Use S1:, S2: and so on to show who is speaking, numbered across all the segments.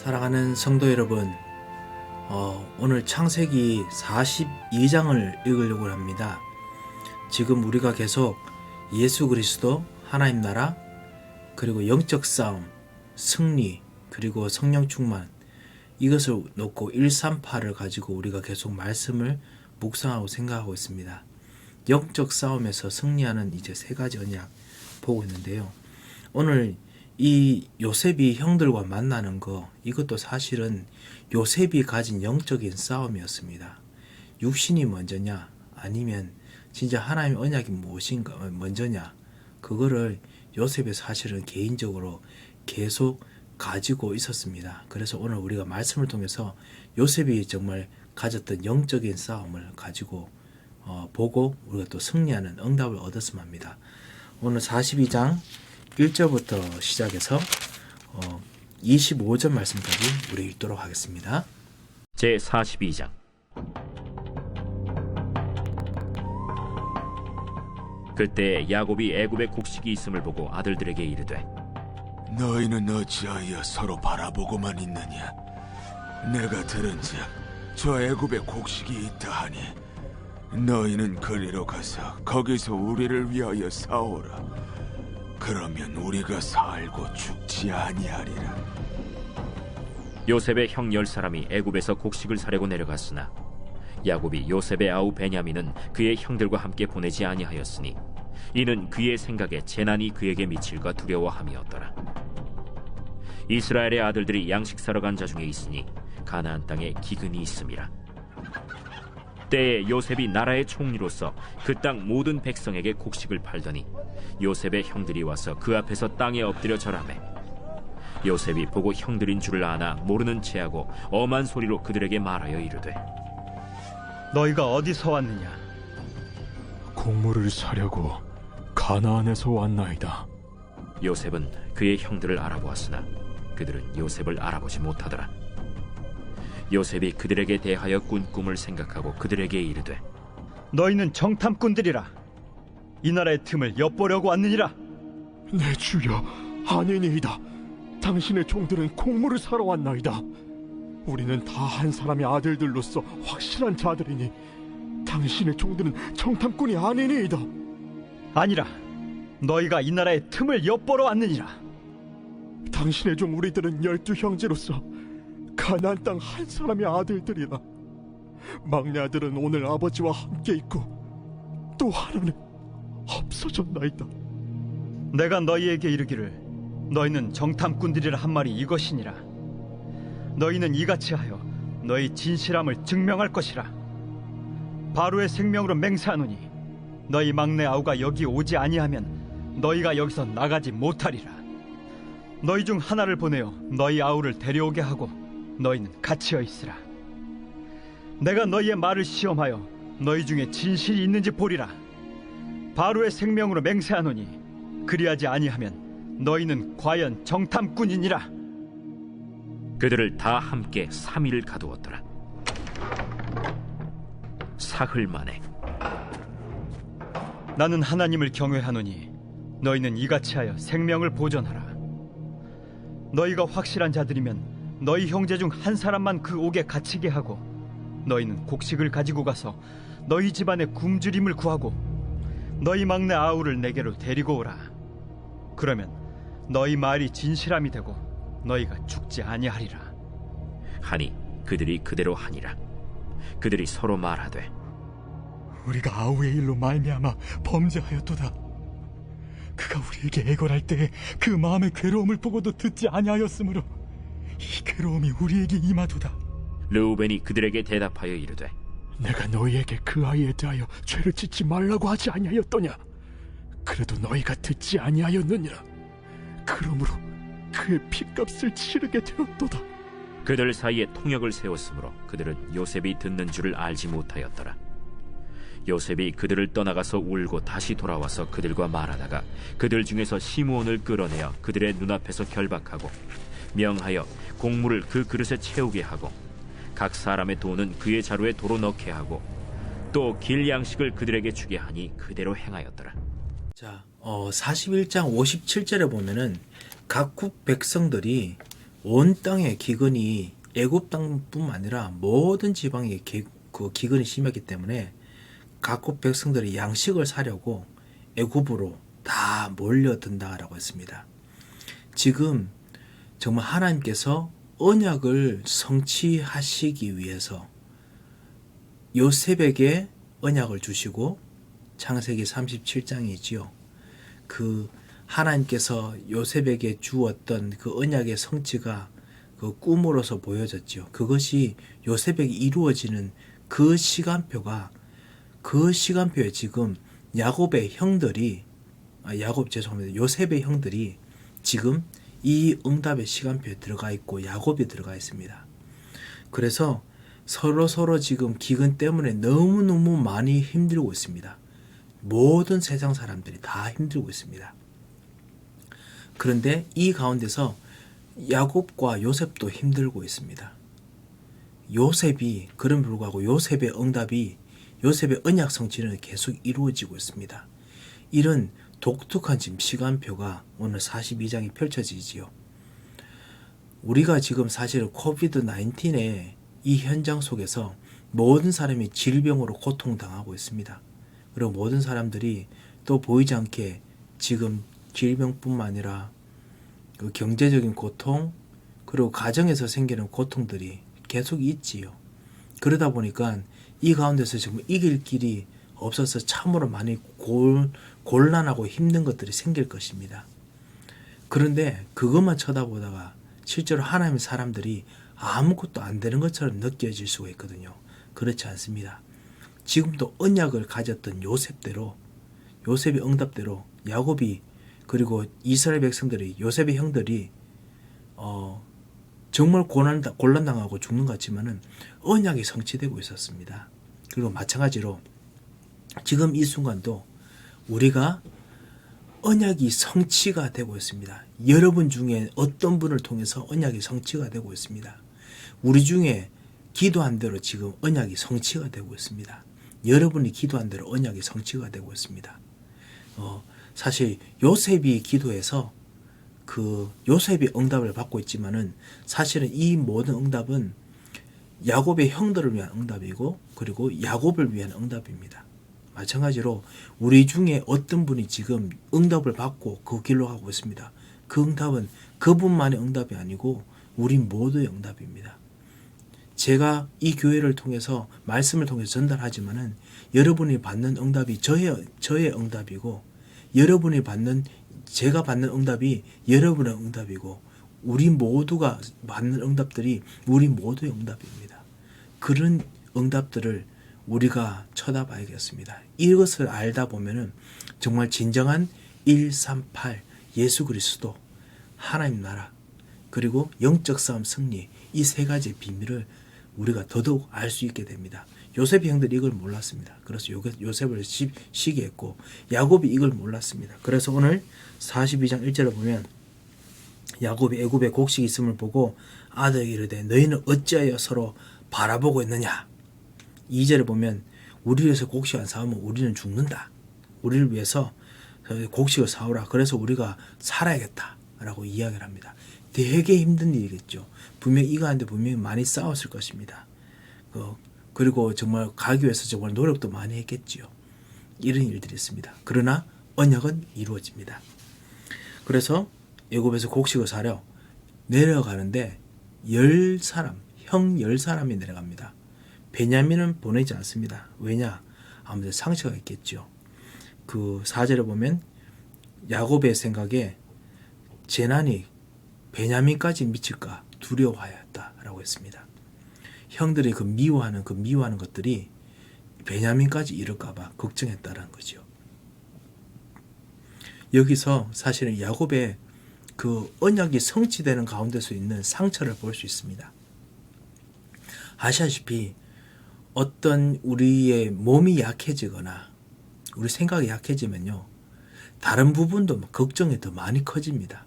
S1: 사랑하는 성도 여러분, 오늘 창세기 42장을 읽으려고 합니다. 지금 우리가 계속 예수 그리스도, 하나님 나라, 그리고 영적 싸움, 승리, 그리고 성령 충만, 이것을 놓고 138을 가지고 우리가 계속 말씀을 묵상하고 생각하고 있습니다. 영적 싸움에서 승리하는 이제 세 가지 언약 보고 있는데요. 오늘 이 요셉이 형들과 만나는 거, 이것도 사실은 요셉이 가진 영적인 싸움이었습니다. 육신이 먼저냐, 아니면 진짜 하나님의 언약이 무엇인가 먼저냐, 그거를 요셉이 사실은 개인적으로 계속 가지고 있었습니다. 그래서 오늘 우리가 말씀을 통해서 요셉이 정말 가졌던 영적인 싸움을 가지고 보고 우리가 또 승리하는 응답을 얻었으면 합니다. 오늘 42장 1절부터 시작해서 25절 말씀까지 우리 읽도록 하겠습니다.
S2: 제 42장. 그때 야곱이 애굽에 곡식이 있음을 보고 아들들에게 이르되,
S3: 너희는 어찌하여 서로 바라보고만 있느냐? 내가 들은즉 저 애굽에 곡식이 있다 하니 너희는 그리로 가서 거기서 우리를 위하여 싸우라. 그러면 우리가 살고 죽지 아니하리라.
S2: 요셉의 형 10사람이 애굽에서 곡식을 사려고 내려갔으나 야곱이 요셉의 아우 베냐민은 그의 형들과 함께 보내지 아니하였으니 이는 그의 생각에 재난이 그에게 미칠까 두려워함이었더라. 이스라엘의 아들들이 양식 사러 간 자 중에 있으니 가나안 땅에 기근이 있음이라. 때에 요셉이 나라의 총리로서 그 땅 모든 백성에게 곡식을 팔더니 요셉의 형들이 와서 그 앞에서 땅에 엎드려 절하매 요셉이 보고 형들인 줄을 아나 모르는 체하고 엄한 소리로 그들에게 말하여 이르되,
S4: 너희가 어디서 왔느냐?
S3: 곡물을 사려고 가나안에서 왔나이다.
S2: 요셉은 그의 형들을 알아보았으나 그들은 요셉을 알아보지 못하더라. 요셉이 그들에게 대하여 꾼 꿈을 생각하고 그들에게 이르되,
S4: 너희는 정탐꾼들이라. 이 나라의 틈을 엿보려고 왔느니라.
S5: 내 주여, 아니니이다. 당신의 종들은 곡물을 사러 왔나이다. 우리는 다 한 사람의 아들들로서 확실한 자들이니 당신의 종들은 정탐꾼이 아니니이다.
S4: 아니라 너희가 이 나라의 틈을 엿보러 왔느니라.
S5: 당신의 종 우리들은 12형제로서 가나안 땅 한 사람의 아들들이라. 막내 아들은 오늘 아버지와 함께 있고 또 하나는 없어졌나이다.
S4: 내가 너희에게 이르기를 너희는 정탐꾼들이라 한 말이 이것이니라. 너희는 이같이 하여 너희 진실함을 증명할 것이라. 바로의 생명으로 맹세하노니 너희 막내 아우가 여기 오지 아니하면 너희가 여기서 나가지 못하리라. 너희 중 하나를 보내어 너희 아우를 데려오게 하고 너희는 갇혀 있으라. 내가 너희의 말을 시험하여 너희 중에 진실이 있는지 보리라. 바로의 생명으로 맹세하노니 그리하지 아니하면 너희는 과연 정탐꾼이니라.
S2: 그들을 다 함께 3일을 가두었더라. 사흘 만에
S4: 나는 하나님을 경외하노니 너희는 이같이 하여 생명을 보존하라. 너희가 확실한 자들이면 너희 형제 중 한 사람만 그 옥에 갇히게 하고 너희는 곡식을 가지고 가서 너희 집안에 굶주림을 구하고 너희 막내 아우를 내게로 데리고 오라. 그러면 너희 말이 진실함이 되고 너희가 죽지 아니하리라.
S2: 하니 그들이 그대로 하니라. 그들이 서로 말하되,
S5: 우리가 아우의 일로 말미암아 범죄하였도다. 그가 우리에게 애걸할 때에 그 마음의 괴로움을 보고도 듣지 아니하였으므로 이 괴로움이 우리에게 임하도다.
S2: 르우벤이 그들에게 대답하여 이르되,
S5: 내가 너희에게 그 아이에 대하여 죄를 짓지 말라고 하지 아니하였더냐? 그래도 너희가 듣지 아니하였느니라. 그러므로 그의 핏값을 치르게 되었도다.
S2: 그들 사이에 통역을 세웠으므로 그들은 요셉이 듣는 줄을 알지 못하였더라. 요셉이 그들을 떠나가서 울고 다시 돌아와서 그들과 말하다가 그들 중에서 시므온을 끌어내어 그들의 눈앞에서 결박하고 명하여 곡물을 그 그릇에 채우게 하고 각 사람의 돈은 그의 자루에 도로 넣게 하고 또 길 양식을 그들에게 주게 하니 그대로 행하였더라.
S1: 자, 41장 57절에 보면은 각국 백성들이 온 땅의 기근이 애굽 땅뿐만 아니라 모든 지방에 그 기근이 심했기 때문에 각국 백성들이 양식을 사려고 애굽으로 다 몰려든다라고 했습니다. 지금 정말 하나님께서 언약을 성취하시기 위해서 요셉에게 언약을 주시고, 창세기 37장이지요. 그 하나님께서 요셉에게 주었던 그 언약의 성취가 그 꿈으로서 보여졌죠. 그것이 요셉에게 이루어지는 그 시간표에 지금 야곱의 형들이, 요셉의 형들이 지금 이 응답의 시간표에 들어가 있고 야곱이 들어가 있습니다. 그래서 서로 지금 기근 때문에 너무너무 많이 힘들고 있습니다. 모든 세상 사람들이 다 힘들고 있습니다. 그런데 이 가운데서 야곱과 요셉도 힘들고 있습니다. 그럼에도 불구하고 요셉의 언약 성취는 계속 이루어지고 있습니다. 이런 독특한 지금 시간표가 오늘 42장이 펼쳐지지요. 우리가 지금 사실 코비드-19의 이 현장 속에서 모든 사람이 질병으로 고통당하고 있습니다. 그리고 모든 사람들이 또 보이지 않게 지금 질병뿐만 아니라 그 경제적인 고통, 그리고 가정에서 생기는 고통들이 계속 있지요. 그러다 보니까 이 가운데서 지금 이길 길이 없어서 참으로 많이 곤란하고 힘든 것들이 생길 것입니다. 그런데 그것만 쳐다보다가 실제로 하나님의 사람들이 아무것도 안 되는 것처럼 느껴질 수가 있거든요. 그렇지 않습니다. 지금도 언약을 가졌던 요셉의 응답대로 야곱이, 그리고 이스라엘 백성들이, 요셉의 형들이 정말 곤란당하고 죽는 것 같지만은 언약이 성취되고 있었습니다. 그리고 마찬가지로 지금 이 순간도 우리가 언약이 성취가 되고 있습니다. 여러분 중에 어떤 분을 통해서 언약이 성취가 되고 있습니다. 우리 중에 기도한 대로 지금 언약이 성취가 되고 있습니다. 여러분이 기도한 대로 언약이 성취가 되고 있습니다. 사실 요셉이 기도해서 그 요셉이 응답을 받고 있지만은 사실은 이 모든 응답은 야곱의 형들을 위한 응답이고, 그리고 야곱을 위한 응답입니다. 마찬가지로 우리 중에 어떤 분이 지금 응답을 받고 그 길로 가고 있습니다. 그 응답은 그분만의 응답이 아니고 우리 모두의 응답입니다. 제가 이 교회를 통해서 말씀을 통해서 전달하지만은 여러분이 받는 응답이 저의 응답이고, 제가 받는 응답이 여러분의 응답이고, 우리 모두가 받는 응답들이 우리 모두의 응답입니다. 그런 응답들을 우리가 쳐다봐야겠습니다. 이것을 알다 보면은 정말 진정한 138 예수 그리스도, 하나님 나라, 그리고 영적 싸움 승리, 이 세 가지의 비밀을 우리가 더더욱 알 수 있게 됩니다. 요셉의 형들이 이걸 몰랐습니다. 그래서 요셉을 시기했고, 야곱이 이걸 몰랐습니다. 그래서 오늘 42장 1절을 보면 야곱이 애굽에 곡식이 있음을 보고 아들에게 이르되 너희는 어찌하여 서로 바라보고 있느냐. 2절을 보면 우리를 위해서 곡식 안 사오면 우리는 죽는다. 우리를 위해서 곡식을 사오라. 그래서 우리가 살아야겠다 라고 이야기를 합니다. 되게 힘든 일이겠죠. 분명히 이거 하는데 분명히 많이 싸웠을 것입니다. 그리고 정말 가기 위해서 정말 노력도 많이 했겠지요. 이런 일들이 있습니다. 그러나 언약은 이루어집니다. 그래서 애굽에서 곡식을 사려 내려가는데 형 10사람이 내려갑니다. 베냐민은 보내지 않습니다. 왜냐? 아무래도 상처가 있겠죠. 그 4절에 보면 야곱의 생각에 재난이 베냐민까지 미칠까 두려워하였다라고 했습니다. 형들이 미워하는 것들이 베냐민까지 이럴까봐 걱정했다라는 거죠. 여기서 사실은 야곱의 그 언약이 성취되는 가운데서 있는 상처를 볼 수 있습니다. 아시다시피 어떤 우리의 몸이 약해지거나 우리 생각이 약해지면요, 다른 부분도 걱정이 더 많이 커집니다.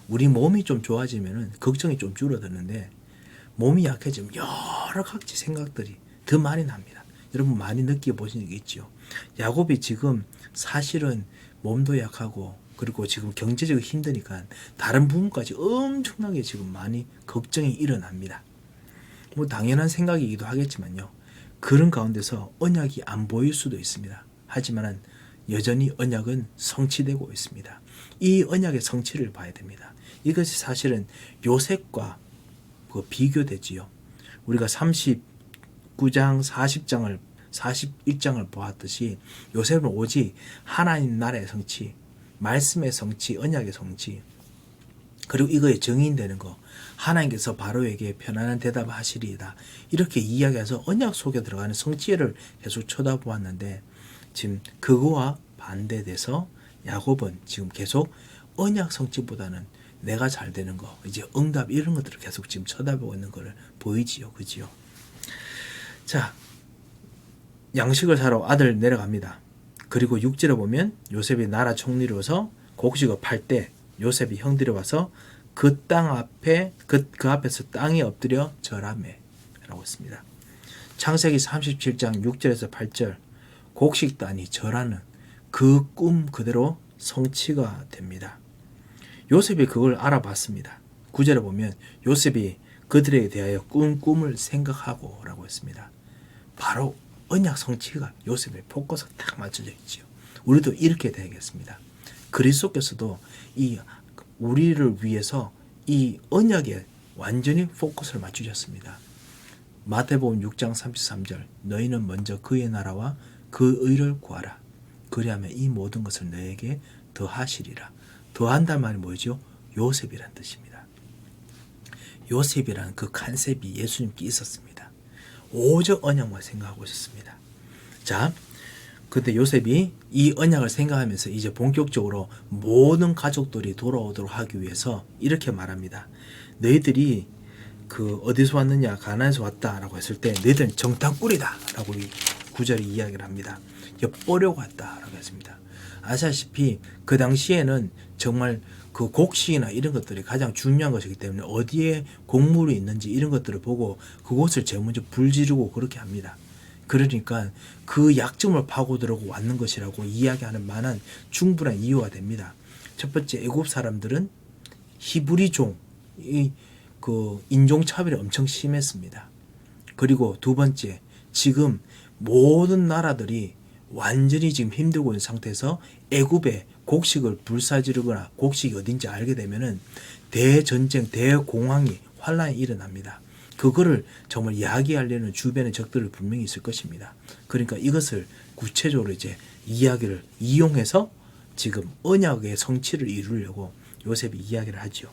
S1: 우리 몸이 좀 좋아지면은 걱정이 좀 줄어드는데, 몸이 약해지면 여러 가지 생각들이 더 많이 납니다. 여러분 많이 느껴보신 적 있죠? 야곱이 지금 사실은 몸도 약하고 그리고 지금 경제적으로 힘드니까 다른 부분까지 엄청나게 지금 많이 걱정이 일어납니다. 뭐 당연한 생각이기도 하겠지만요. 그런 가운데서 언약이 안 보일 수도 있습니다. 하지만 여전히 언약은 성취되고 있습니다. 이 언약의 성취를 봐야 됩니다. 이것이 사실은 요셉과 비교되지요. 우리가 39장, 41장을 보았듯이 요셉은 오직 하나님 나라의 성취, 말씀의 성취, 언약의 성취, 그리고 이거에 정인되는 거, 하나님께서 바로에게 편안한 대답을 하시리이다, 이렇게 이야기해서 언약 속에 들어가는 성취를 계속 쳐다보았는데, 지금 그거와 반대돼서 야곱은 지금 계속 언약 성취보다는 내가 잘 되는 거, 이제 응답 이런 것들을 계속 지금 쳐다보고 있는 것을 보이지요. 그지요? 자, 양식을 사러 아들 내려갑니다. 그리고 6절에 보면 요셉이 나라 총리로서 곡식을 팔 때 요셉이 형들이 와서 그 땅 앞에 그 앞에서 땅에 엎드려 절하매 라고 했습니다. 창세기 37장 6절에서 8절, 곡식도 아니 절하는 그 꿈 그대로 성취가 됩니다. 요셉이 그걸 알아봤습니다. 9절에 보면 요셉이 그들에게 대하여 꿈을 생각하고 라고 했습니다. 바로 언약 성취가 요셉의 포커스가 딱 맞춰져 있지요. 우리도 이렇게 되겠습니다. 그리스도께서도 이 우리를 위해서 이 언약에 완전히 포커스를 맞추셨습니다. 마태복음 6장 33절, 너희는 먼저 그의 나라와 그 의를 구하라. 그리하면 이 모든 것을 너에게 더하시리라. 더한다는 말이 뭐죠? 요셉이란 뜻입니다. 요셉이라는 그 컨셉이 예수님께 있었습니다. 오직 언약만 생각하고 있었습니다. 자, 그때 요셉이 이 언약을 생각하면서 이제 본격적으로 모든 가족들이 돌아오도록 하기 위해서 이렇게 말합니다. 너희들이 어디서 왔느냐? 가나안에서 왔다라고 했을 때 너희들은 정탐꾼이다 라고 9절이 이야기를 합니다. 엿보려고 왔다라고 했습니다. 아시다시피 그 당시에는 정말 그 곡식이나 이런 것들이 가장 중요한 것이기 때문에 어디에 곡물이 있는지 이런 것들을 보고 그곳을 제일 먼저 불지르고 그렇게 합니다. 그러니까 그 약점을 파고들고 왔는 것이라고 이야기하는 만한 충분한 이유가 됩니다. 첫 번째, 애굽 사람들은 히브리종, 그 인종차별이 엄청 심했습니다. 그리고 두 번째, 지금 모든 나라들이 완전히 지금 힘들고 있는 상태에서 애굽에 곡식을 불사지르거나 곡식이 어딘지 알게 되면은 대전쟁, 대공황이 환란이 일어납니다. 그거를 정말 야기하려는 주변의 적들이 분명히 있을 것입니다. 그러니까 이것을 구체적으로 이제 이야기를 이용해서 지금 언약의 성취를 이루려고 요셉이 이야기를 하죠.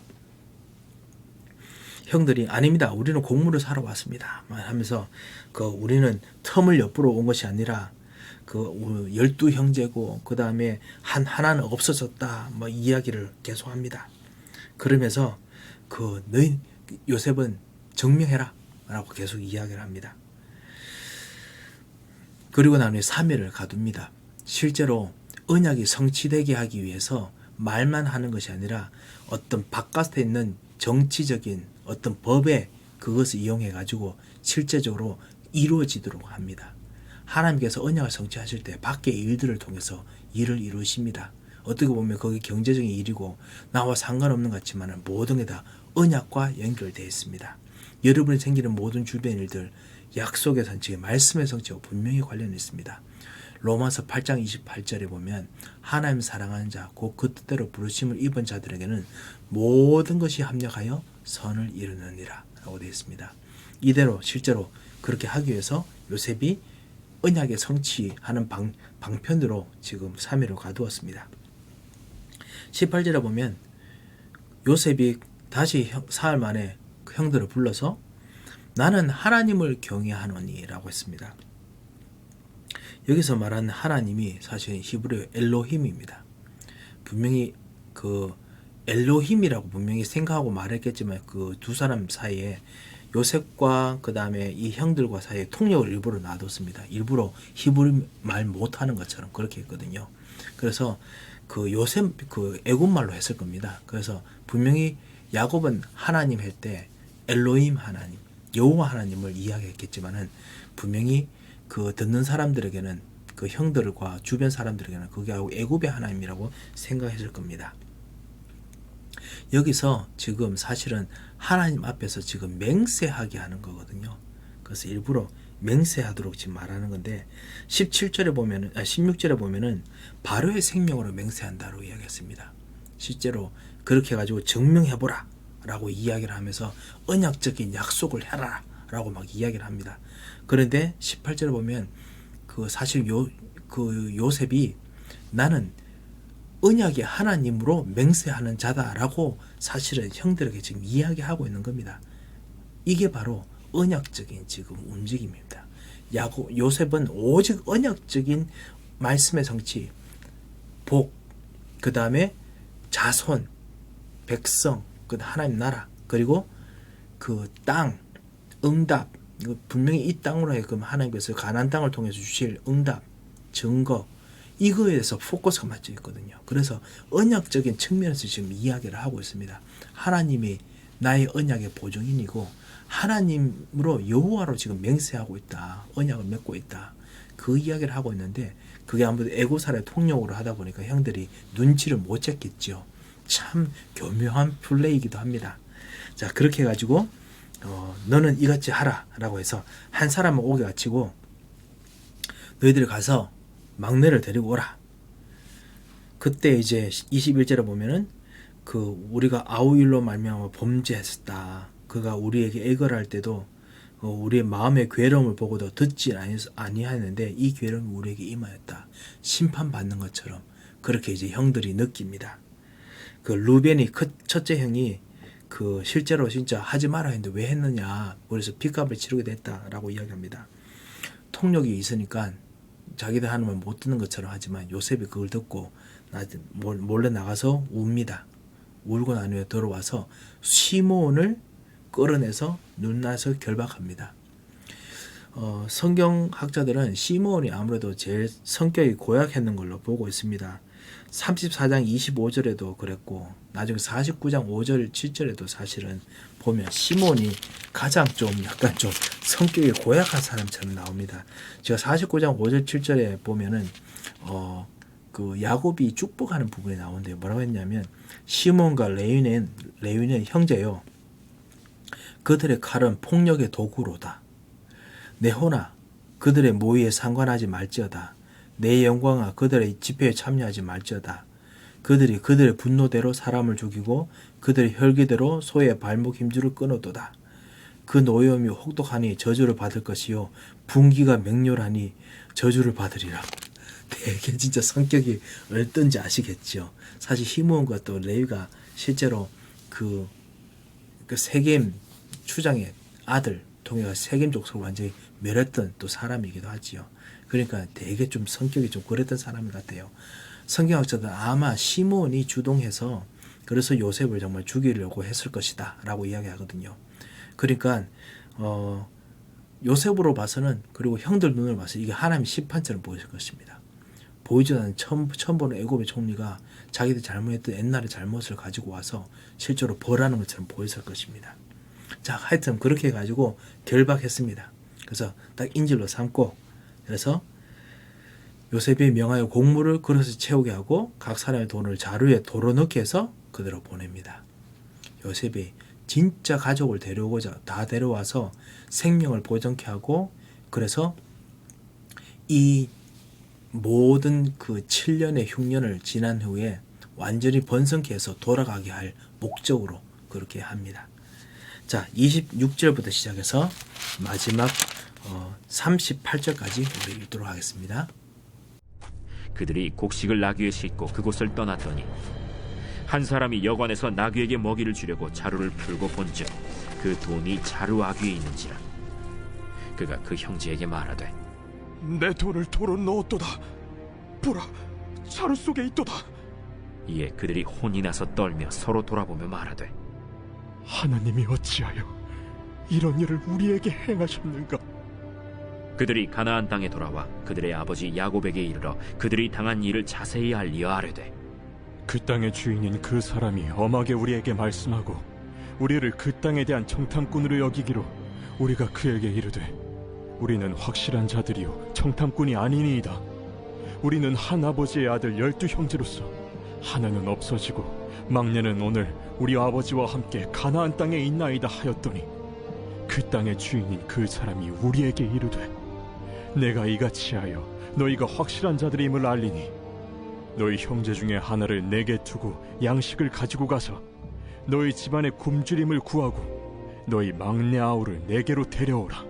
S1: 형들이 아닙니다. 우리는 곡물을 사러 왔습니다. 하면서 우리는 텀을 엿보러 온 것이 아니라 12형제고 그 다음에 하나는 없어졌다 뭐 이야기를 계속합니다. 그러면서 너희 요셉은 증명해라 라고 계속 이야기를 합니다. 그리고 나중에 3일을 가둡니다. 실제로 언약이 성취되게 하기 위해서 말만 하는 것이 아니라 어떤 바깥에 있는 정치적인 어떤 법에 그것을 이용해 가지고 실제적으로 이루어지도록 합니다. 하나님께서 언약을 성취하실 때 밖의 일들을 통해서 일을 이루십니다. 어떻게 보면 거기 경제적인 일이고 나와 상관없는 것 같지만 모든 게 다 언약과 연결되어 있습니다. 여러분이 생기는 모든 주변 일들, 약속의 성취, 말씀의 성취와 분명히 관련이 있습니다. 로마서 8장 28절에 보면 하나님 사랑하는 자, 곧 그 뜻대로 부르심을 입은 자들에게는 모든 것이 합력하여 선을 이루느니라 라고 되어 있습니다. 이대로 실제로 그렇게 하기 위해서 요셉이 언약의 성취하는 방편으로 지금 3일을 가두었습니다. 18절에 보면 요셉이 다시 사흘 만에 그 형들을 불러서 나는 하나님을 경외하노니 라고 했습니다. 여기서 말하는 하나님이 사실 히브리어 엘로힘입니다. 분명히 엘로힘이라고 분명히 생각하고 말했겠지만 그 두 사람 사이에 요셉과 그 다음에 이 형들과 사이에 통역을 일부러 놔뒀습니다. 일부러 히브리 말 못하는 것처럼 그렇게 했거든요. 그래서 요셉 애굽 말로 했을 겁니다. 그래서 분명히 야곱은 하나님 할 때 엘로힘 하나님, 여호와 하나님을 이야기했겠지만은 분명히 듣는 사람들에게는 그 형들과 주변 사람들에게는 그게 애굽의 하나님이라고 생각했을 겁니다. 여기서 지금 사실은 하나님 앞에서 지금 맹세하게 하는 거거든요. 그래서 일부러 맹세하도록 지금 말하는 건데 16절에 보면은 바로의 생명으로 맹세한다고 이야기했습니다. 실제로 그렇게 해가지고 증명해보라 라고 이야기를 하면서 언약적인 약속을 해라 라고 막 이야기를 합니다. 그런데 18절에 보면 그 사실 요셉이 나는 언약의 하나님으로 맹세하는 자다라고 사실은 형들에게 지금 이야기하고 있는 겁니다. 이게 바로 언약적인 지금 움직임입니다. 요셉은 오직 언약적인 말씀의 성취, 복, 그 다음에 자손, 백성, 그 하나님 나라, 그리고 그 땅, 응답, 분명히 이 땅으로 해서 하나님께서 가나안 땅을 통해서 주실 응답, 증거, 이거에 대해서 포커스가 맞춰 있거든요. 그래서 언약적인 측면에서 지금 이야기를 하고 있습니다. 하나님이 나의 언약의 보증인이고 하나님으로 여호와로 지금 맹세하고 있다. 언약을 맺고 있다. 그 이야기를 하고 있는데 그게 아무래도 애고사의 통역으로 하다 보니까 형들이 눈치를 못 챘겠죠. 참 교묘한 플레이이기도 합니다. 자, 그렇게 해가지고 너는 이같이 하라 라고 해서 한 사람을 오게 갖추고 너희들이 가서 막내를 데리고 오라. 그때 이제 21절에 보면은 그 우리가 아우일로 말미암아 범죄했었다. 그가 우리에게 애걸할 때도 우리의 마음의 괴로움을 보고도 듣지 아니하였는데 이 괴로움이 우리에게 임하였다. 심판받는 것처럼 그렇게 이제 형들이 느낍니다. 그 루벤이 첫째 형이 그 실제로 진짜 하지 마라 했는데 왜 했느냐. 그래서 핏값을 치르게 됐다라고 이야기합니다. 통력이 있으니까 자기들 하는 말 못 듣는 것처럼 하지만 요셉이 그걸 듣고 몰래 나가서 웁니다. 울고 난 후에 들어와서 시므온을 끌어내서 눈나서 결박합니다. 성경학자들은 시므온이 아무래도 제일 성격이 고약했는 걸로 보고 있습니다. 34장 25절에도 그랬고 나중에 49장 5절 7절에도 사실은 보면 시몬이 가장 좀 약간 좀 성격이 고약한 사람처럼 나옵니다. 제가 49장 5절 7절에 보면은 그 야곱이 축복하는 부분이 나오는데 뭐라고 했냐면 시몬과 레위는 형제요. 그들의 칼은 폭력의 도구로다. 내 호나 그들의 모의에 상관하지 말지어다. 내 영광아 그들의 집회에 참여하지 말지어다. 그들이 그들의 분노대로 사람을 죽이고 그들의 혈기대로 소의 발목 힘줄을 끊어도다. 그 노여움이 혹독하니 저주를 받을 것이요 분기가 맹렬하니 저주를 받으리라. 되게 진짜 성격이 얼떤지 아시겠죠. 사실 시므온과 또 레위가 실제로 그 세겜 추장의 아들 통해서 세겜 족속을 완전히 멸했던 또 사람이기도 하지요. 그러니까 되게 좀 성격이 좀 그랬던 사람 같아요. 성경학자들은 아마 시므온이 주동해서 그래서 요셉을 정말 죽이려고 했을 것이다 라고 이야기하거든요. 그러니까 요셉으로 봐서는 그리고 형들 눈을 봐서 이게 하나님의 심판처럼 보였을 것입니다. 보이지도 않는 처음 보는 애굽의 총리가 자기들 잘못했던 옛날의 잘못을 가지고 와서 실제로 벌하는 것처럼 보였을 것입니다. 자, 하여튼 그렇게 해가지고 결박했습니다. 그래서 딱 인질로 삼고 그래서 요셉이 명하여 곡물을 그릇에 채우게 하고 각 사람의 돈을 자루에 도로 넣게 해서 그대로 보냅니다. 요셉이 진짜 가족을 데려오고자 다 데려와서 생명을 보존케 하고 그래서 이 모든 그 7년의 흉년을 지난 후에 완전히 번성케 해서 돌아가게 할 목적으로 그렇게 합니다. 자, 26절부터 시작해서 마지막 38절까지 우리 읽도록 하겠습니다.
S2: 그들이 곡식을 나귀에 싣고 그곳을 떠났더니 한 사람이 여관에서 나귀에게 먹이를 주려고 자루를 풀고 본즉 그 돈이 자루 아귀에 있는지라. 그가 그 형제에게 말하되
S5: 내 돈을 도로 넣었도다. 보라, 자루 속에 있도다.
S2: 이에 그들이 혼이 나서 떨며 서로 돌아보며 말하되
S5: 하나님이 어찌하여 이런 일을 우리에게 행하셨는가?
S2: 그들이 가나안 땅에 돌아와 그들의 아버지 야곱에게 이르러 그들이 당한 일을 자세히 알리어 아뢰되
S3: 그 땅의 주인인 그 사람이 엄하게 우리에게 말씀하고 우리를 그 땅에 대한 청탐꾼으로 여기기로 우리가 그에게 이르되 우리는 확실한 자들이요 청탐꾼이 아니니이다. 우리는 한 아버지의 아들 12형제로서 하나는 없어지고 막내는 오늘 우리 아버지와 함께 가나안 땅에 있나이다 하였더니 그 땅의 주인인 그 사람이 우리에게 이르되 내가 이같이 하여 너희가 확실한 자들임을 알리니 너희 형제 중에 하나를 내게 두고 양식을 가지고 가서 너희 집안의 굶주림을 구하고 너희 막내 아우를 내게로 데려오라.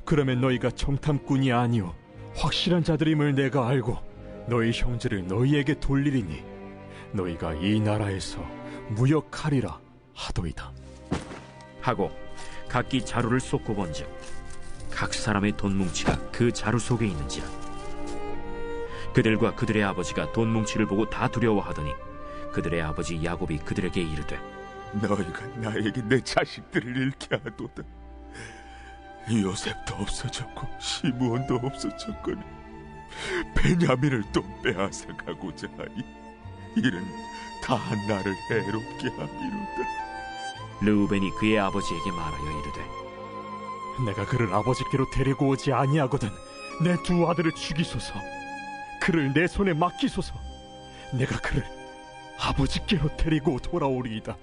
S3: 그러면 너희가 정탐꾼이 아니오 확실한 자들임을 내가 알고 너희 형제를 너희에게 돌리리니 너희가 이 나라에서 무역하리라 하도이다.
S2: 하고 각기 자루를 쏟고 본즉 각 사람의 돈 뭉치가 그 자루 속에 있는지라. 그들과 그들의 아버지가 돈 뭉치를 보고 다 두려워하더니 그들의 아버지 야곱이 그들에게 이르되
S5: 너희가 나에게 내 자식들을 잃게 하도다. 요셉도 없어졌고 시므온도 없어졌거니 베냐민을 또 빼앗아 가고자 하니 이는 다 나를 해롭게 함이로다.
S2: 르우벤이 그의 아버지에게 말하여 이르되
S3: 내가 그를 아버지께로 데리고 오지 아니하거든 내 두 아들을 죽이소서. 그를 내 손에 맡기소서. 내가 그를 아버지께로 데리고 돌아오리이다.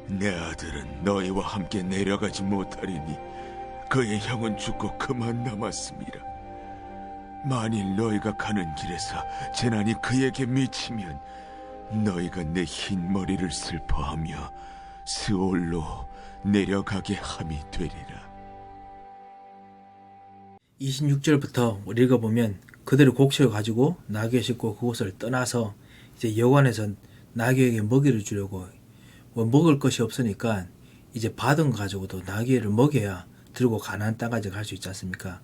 S5: 내 아들은 너희와 함께 내려가지 못하리니 그의 형은 죽고 그만 남았습니다. 만일 너희가 가는 길에서 재난이 그에게 미치면 너희가 내 흰 머리를 슬퍼하며 스올로 내려가게 함이 되리라.
S1: 26절부터 우리 읽어보면 그들이 곡식을 가지고 나귀에 싣고 그곳을 떠나서 이제 여관에서 나귀에게 먹이를 주려고 먹을 것이 없으니까 이제 받은 거 가지고도 나귀를 먹여야 들고 가나안 땅까지 갈 수 있지 않습니까?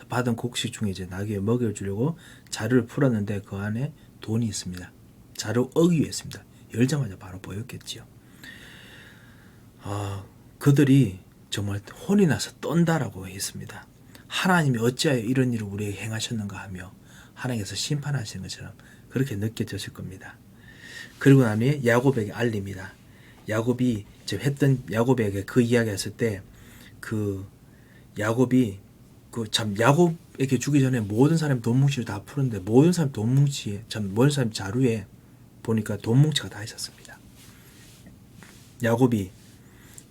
S1: 받은 곡식 중에 이제 나귀에 먹이를 주려고 자루를 풀었는데 그 안에 돈이 있습니다. 자루 어귀였습니다. 열자마자 바로 보였겠지요. 그들이 정말 혼이 나서 떤다라고 했습니다. 하나님이 어찌하여 이런 일을 우리에게 행하셨는가 하며 하나님께서 심판하시는 것처럼 그렇게 느껴졌을 겁니다. 그리고 난 후에 야곱에게 알립니다. 야곱이 했던 야곱에게 그 이야기 했을 때 그 야곱이 야곱에게 주기 전에 모든 사람이 돈 뭉치를 다 푸는데 모든 사람 돈 뭉치에 모든 사람 자루에 보니까 돈 뭉치가 다 있었습니다. 야곱이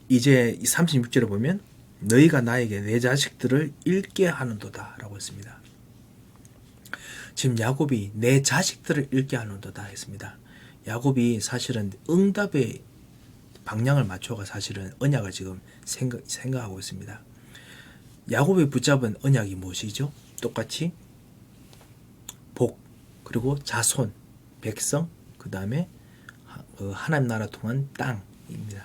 S1: 이제 36절에 보면 너희가 나에게 내 자식들을 잃게 하는도다 라고 했습니다. 지금 야곱이 내 자식들을 잃게 하는도다 했습니다. 야곱이 사실은 응답의 방향을 맞춰가 사실은 언약을 지금 생각하고 있습니다. 야곱이 붙잡은 언약이 무엇이죠? 똑같이 복, 그리고 자손, 백성, 그 다음에 하나님 나라 통한 땅입니다.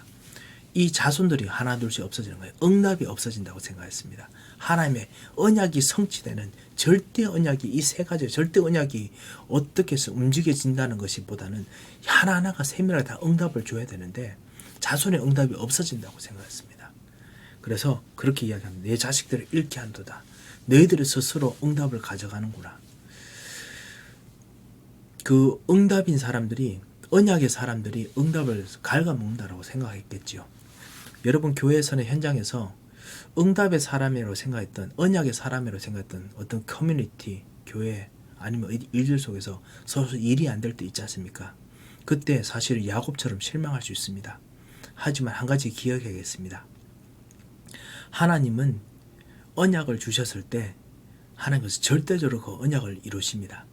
S1: 이 자손들이 하나둘씩 없어지는 거예요. 응답이 없어진다고 생각했습니다. 하나님의 언약이 성취되는 절대 언약이 이 세 가지 절대 언약이 어떻게 해서 움직여진다는 것이 보다는 하나하나가 세밀하게 다 응답을 줘야 되는데 자손의 응답이 없어진다고 생각했습니다. 그래서 그렇게 이야기합니다. 내 자식들을 잃게 한도다. 너희들이 스스로 응답을 가져가는구나. 그 응답인 사람들이 언약의 사람들이 응답을 갉아먹는다라고 생각했겠지요. 여러분 교회에서는 현장에서 응답의 사람이라고 생각했던 언약의 사람이라고 생각했던 어떤 커뮤니티, 교회 아니면 일들 속에서 서로 일이 안 될 때 있지 않습니까? 그때 사실 야곱처럼 실망할 수 있습니다. 하지만 한 가지 기억해야겠습니다. 하나님은 언약을 주셨을 때 하나님께서 절대적으로 그 언약을 이루십니다.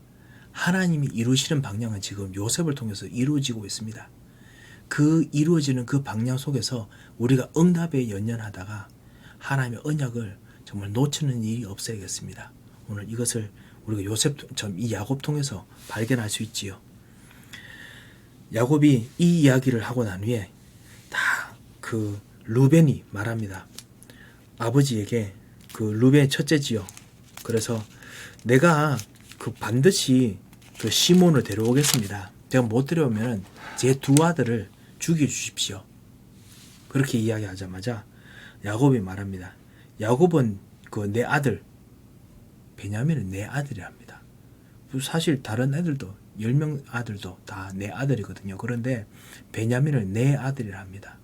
S1: 하나님이 이루시는 방향은 지금 요셉을 통해서 이루어지고 있습니다. 그 이루어지는 그 방향 속에서 우리가 응답에 연연하다가 하나님의 언약을 정말 놓치는 일이 없어야겠습니다. 오늘 이것을 우리가 요셉처럼 이 야곱 통해서 발견할 수 있지요. 야곱이 이 이야기를 하고 난 후에 다 그 루벤이 말합니다. 아버지에게 그 루벤의 첫째지요. 그래서 내가 그 반드시 그 시몬을 데려오겠습니다. 제가 못 데려오면 제 두 아들을 죽여주십시오. 그렇게 이야기하자마자 야곱이 말합니다. 야곱은 그 내 아들 베냐민은 내 아들이라 합니다. 사실 다른 애들도 10명 아들도 다 내 아들이거든요. 그런데 베냐민을 내 아들이라 합니다.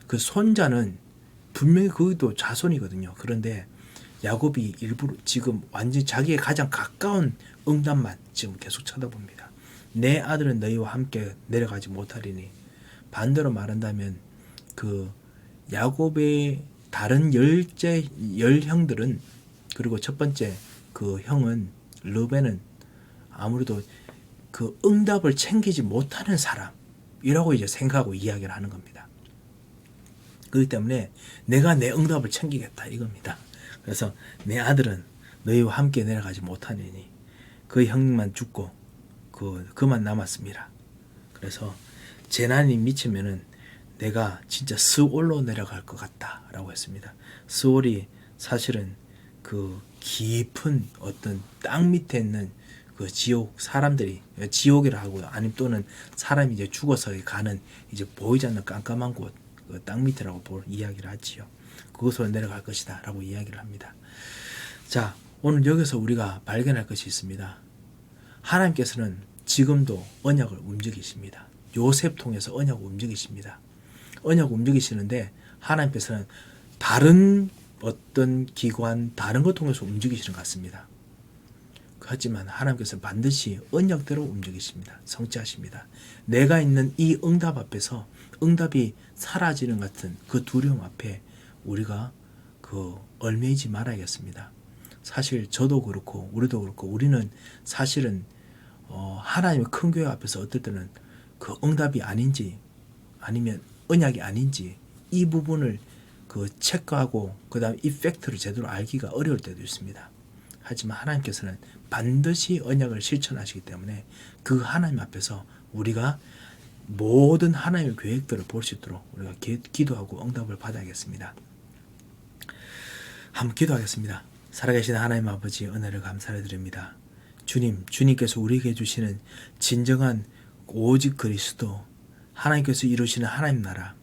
S1: 그 손자는 분명히 그것도 자손이거든요. 그런데 야곱이 일부러 지금 완전히 자기의 가장 가까운 응답만 지금 계속 쳐다봅니다. 내 아들은 너희와 함께 내려가지 못하리니, 반대로 말한다면 그 야곱의 다른 열 형들은, 그리고 첫 번째 그 형은 르벤은 아무래도 그 응답을 챙기지 못하는 사람이라고 이제 생각하고 이야기를 하는 겁니다. 그렇기 때문에 내가 내 응답을 챙기겠다 이겁니다. 그래서 내 아들은 너희와 함께 내려가지 못하니 그 형만 죽고 그만 남았습니다. 그래서 재난이 미치면은 내가 진짜 스올로 내려갈 것 같다라고 했습니다. 스올이 사실은 그 깊은 어떤 땅 밑에 있는 그 지옥, 사람들이 지옥이라 하고, 아니면 또는 사람이 이제 죽어서 가는 이제 보이지 않는 깜깜한 곳, 그 땅 밑이라고 이야기를 하지요. 그곳으로 내려갈 것이다 라고 이야기를 합니다. 자, 오늘 여기서 우리가 발견할 것이 있습니다. 하나님께서는 지금도 언약을 움직이십니다. 요셉 통해서 언약을 움직이십니다. 언약을 움직이시는데 하나님께서는 다른 어떤 기관, 다른 것 통해서 움직이시는 것 같습니다. 하지만 하나님께서는 반드시 언약대로 움직이십니다. 성취하십니다. 내가 있는 이 응답 앞에서 응답이 사라지는 같은 그 두려움 앞에 우리가 얽매이지 말아야겠습니다. 사실 저도 그렇고 우리도 그렇고 우리는 사실은 하나님의 큰 교회 앞에서 어떨 때는 그 응답이 아닌지 아니면 언약이 아닌지 이 부분을 체크하고 그 다음 이 팩트를 제대로 알기가 어려울 때도 있습니다. 하지만 하나님께서는 반드시 언약을 실천하시기 때문에 그 하나님 앞에서 우리가 모든 하나님의 계획들을 볼 수 있도록 우리가 기도하고 응답을 받아야겠습니다. 한번 기도하겠습니다. 살아계신 하나님 아버지, 은혜를 감사를 드립니다. 주님께서 우리에게 주시는 진정한 오직 그리스도, 하나님께서 이루시는 하나님 나라,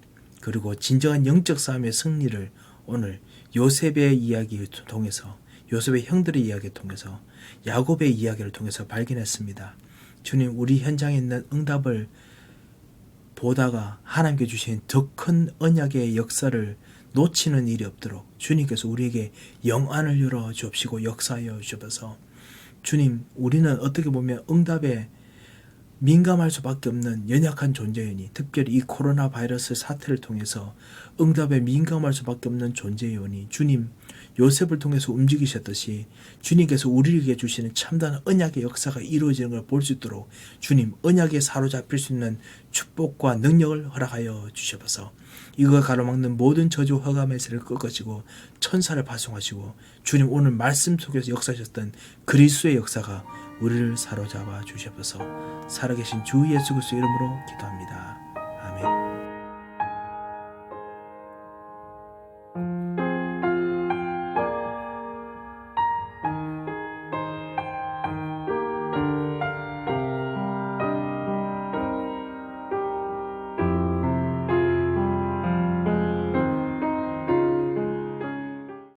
S1: 그리고 진정한 영적 싸움의 승리를 오늘 요셉의 이야기를 통해서, 요셉의 형들의 이야기를 통해서, 야곱의 이야기를 통해서 발견했습니다. 주님, 우리 현장에 있는 응답을 보다가 하나님께 주신 더 큰 언약의 역사를 놓치는 일이 없도록 주님께서 우리에게 영안을 열어 주옵시고 역사하여 주옵소서. 주님, 우리는 어떻게 보면 응답에 민감할 수밖에 없는 연약한 존재이니, 특별히 이 코로나 바이러스 사태를 통해서 응답에 민감할 수밖에 없는 존재이니, 주님, 요셉을 통해서 움직이셨듯이 주님께서 우리에게 주시는 참다운 언약의 역사가 이루어지는 걸 볼 수 있도록 주님, 언약에 사로잡힐 수 있는 축복과 능력을 허락하여 주셔서 이거 가로막는 모든 저주 허가 매세를 꺾으시고 천사를 파송하시고, 주님, 오늘 말씀 속에서 역사하셨던 그리스도의 역사가 우리를 사로잡아 주셔서 살아계신 주 예수 그리스도의 이름으로 기도합니다.